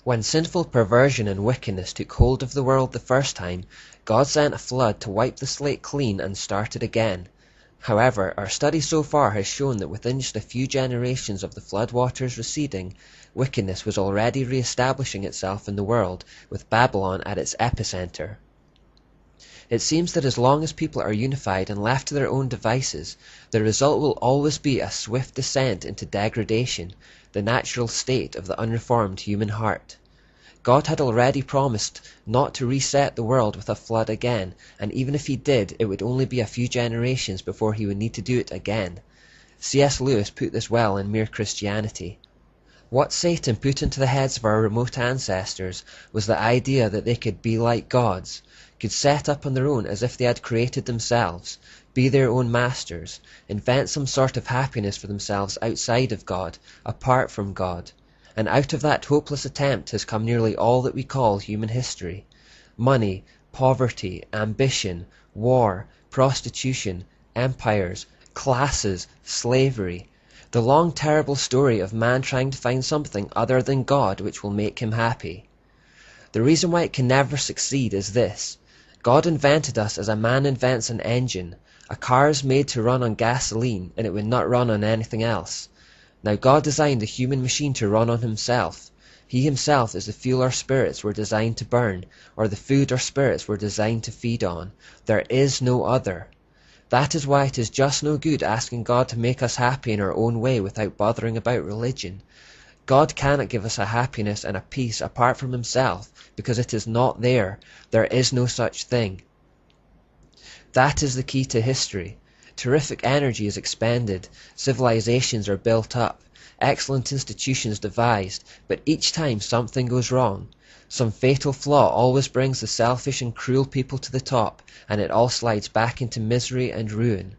When sinful perversion and wickedness took hold of the world the first time, God sent a flood to wipe the slate clean and start it again. However, our study so far has shown that within just a few generations of the flood waters receding, wickedness was already re-establishing itself in the world, with Babylon at its epicenter. It seems that as long as people are unified and left to their own devices, the result will always be a swift descent into degradation, the natural state of the unreformed human heart. God had already promised not to reset the world with a flood again, and even if he did, it would only be a few generations before he would need to do it again. C.S. Lewis put this well in Mere Christianity. What Satan put into the heads of our remote ancestors was the idea that they could be like gods, could set up on their own as if they had created themselves, be their own masters, invent some sort of happiness for themselves outside of God, apart from God. And out of that hopeless attempt has come nearly all that we call human history. Money, poverty, ambition, war, prostitution, empires, classes, slavery. The long terrible story of man trying to find something other than God which will make him happy. The reason why it can never succeed is this. God invented us as a man invents an engine. A car is made to run on gasoline, and it would not run on anything else. Now God designed the human machine to run on himself. He himself is the fuel our spirits were designed to burn, or the food our spirits were designed to feed on. There is no other. That is why it is just no good asking God to make us happy in our own way without bothering about religion. God cannot give us a happiness and a peace apart from himself, because it is not there. There is no such thing. That is the key to history. Terrific energy is expended, civilizations are built up, excellent institutions devised, but each time something goes wrong. Some fatal flaw always brings the selfish and cruel people to the top, and it all slides back into misery and ruin.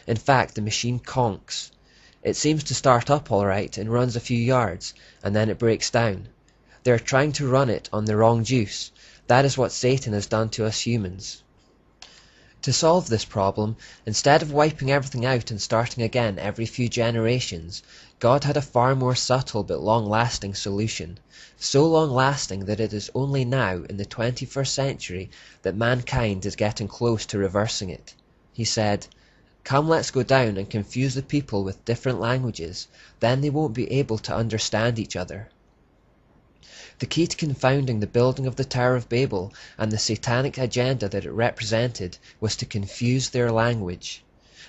In fact, the machine conks. It seems to start up all right and runs a few yards, and then it breaks down. They are trying to run it on the wrong juice. That is what Satan has done to us humans. To solve this problem, instead of wiping everything out and starting again every few generations, God had a far more subtle but long-lasting solution. So long-lasting that it is only now, in the 21st century, that mankind is getting close to reversing it. He said, "Come, let's go down and confuse the people with different languages, then they won't be able to understand each other." The key to confounding the building of the Tower of Babel and the satanic agenda that it represented was to confuse their language,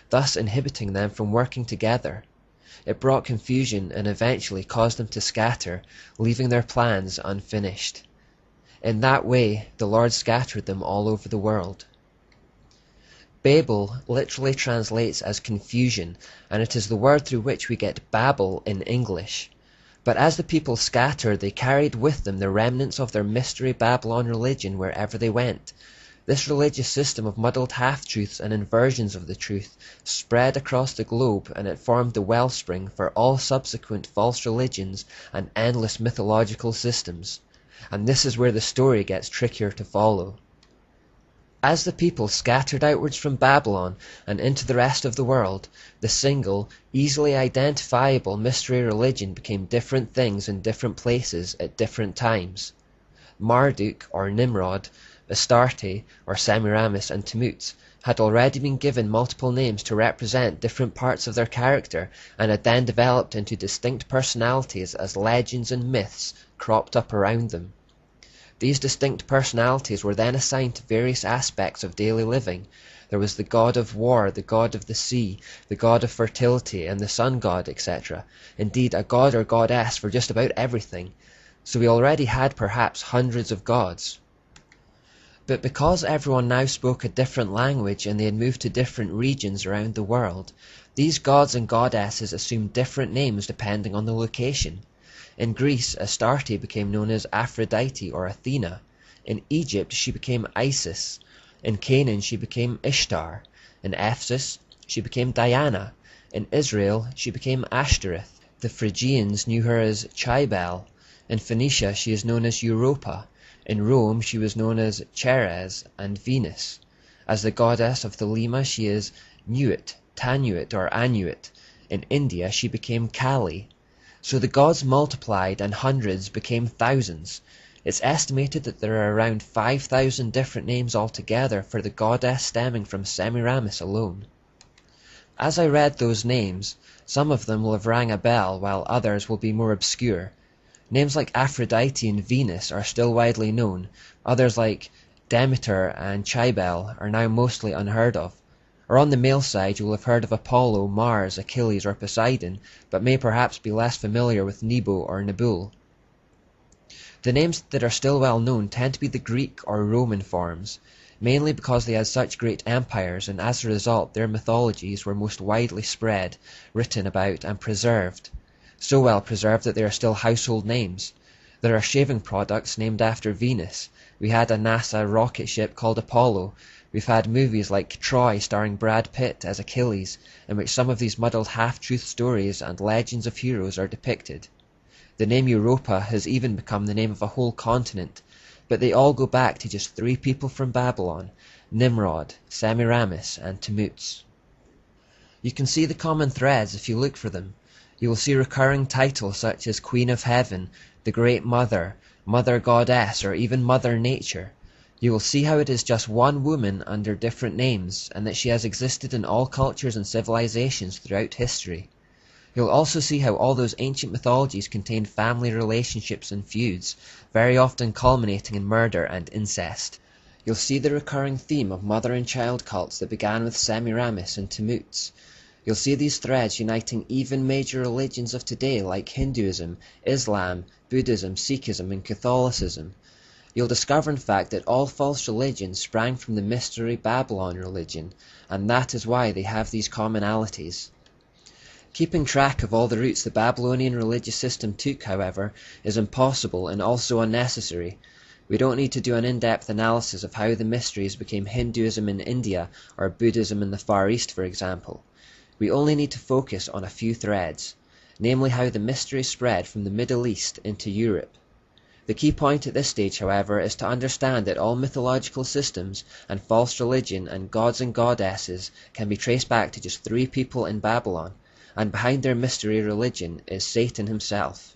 thus inhibiting them from working together. It brought confusion and eventually caused them to scatter, leaving their plans unfinished. In that way, the Lord scattered them all over the world. Babel literally translates as confusion, and it is the word through which we get Babel in English. But as the people scattered, they carried with them the remnants of their mystery Babylon religion wherever they went. This religious system of muddled half-truths and inversions of the truth spread across the globe, and it formed the wellspring for all subsequent false religions and endless mythological systems. And this is where the story gets trickier to follow. As the people scattered outwards from Babylon and into the rest of the world, the single, easily identifiable mystery religion became different things in different places at different times. Marduk or Nimrod, Astarte or Semiramis and Tammuz had already been given multiple names to represent different parts of their character, and had then developed into distinct personalities as legends and myths cropped up around them. These distinct personalities were then assigned to various aspects of daily living. There was the god of war, the god of the sea, the god of fertility, and the sun god, etc. Indeed, a god or goddess for just about everything. So we already had perhaps hundreds of gods. But because everyone now spoke a different language and they had moved to different regions around the world, these gods and goddesses assumed different names depending on the location. In Greece, Astarte became known as Aphrodite or Athena. In Egypt, she became Isis. In Canaan, she became Ishtar. In Ephesus, she became Diana. In Israel, she became Ashtoreth. The Phrygians knew her as Cybele. In Phoenicia, she is known as Europa. In Rome, she was known as Ceres and Venus. As the goddess of Thelema, she is Nuit, Tanuit, or Anuit. In India, she became Kali. So the gods multiplied and hundreds became thousands. It's estimated that there are around 5,000 different names altogether for the goddess stemming from Semiramis alone. As I read those names, some of them will have rang a bell while others will be more obscure. Names like Aphrodite and Venus are still widely known, others like Demeter and Cybele are now mostly unheard of. Or on the male side you will have heard of Apollo, Mars, Achilles or Poseidon, but may perhaps be less familiar with Nebo or Nabul. The names that are still well known tend to be the Greek or Roman forms, mainly because they had such great empires and as a result their mythologies were most widely spread, written about and preserved. So well preserved that they are still household names. There are shaving products named after Venus. We had a NASA rocket ship called Apollo. We've had movies like Troy starring Brad Pitt as Achilles, in which some of these muddled half-truth stories and legends of heroes are depicted. The name Europa has even become the name of a whole continent, but they all go back to just 3 people from Babylon: Nimrod, Semiramis, and Tammuz. You can see the common threads if you look for them. You will see recurring titles such as Queen of Heaven, the Great Mother, Mother Goddess, or even Mother Nature. You will see how it is just one woman under different names, and that she has existed in all cultures and civilizations throughout history. You'll also see how all those ancient mythologies contained family relationships and feuds, very often culminating in murder and incest. You'll see the recurring theme of mother and child cults that began with Semiramis and Tammuz. You'll see these threads uniting even major religions of today like Hinduism, Islam, Buddhism, Sikhism, and Catholicism. You'll discover in fact that all false religions sprang from the Mystery Babylon religion, and that is why they have these commonalities. Keeping track of all the routes the Babylonian religious system took, however, is impossible and also unnecessary. We don't need to do an in-depth analysis of how the mysteries became Hinduism in India or Buddhism in the Far East, for example. We only need to focus on a few threads, namely how the mystery spread from the Middle East into Europe. The key point at this stage, however, is to understand that all mythological systems and false religion and gods and goddesses can be traced back to just 3 people in Babylon, and behind their mystery religion is Satan himself.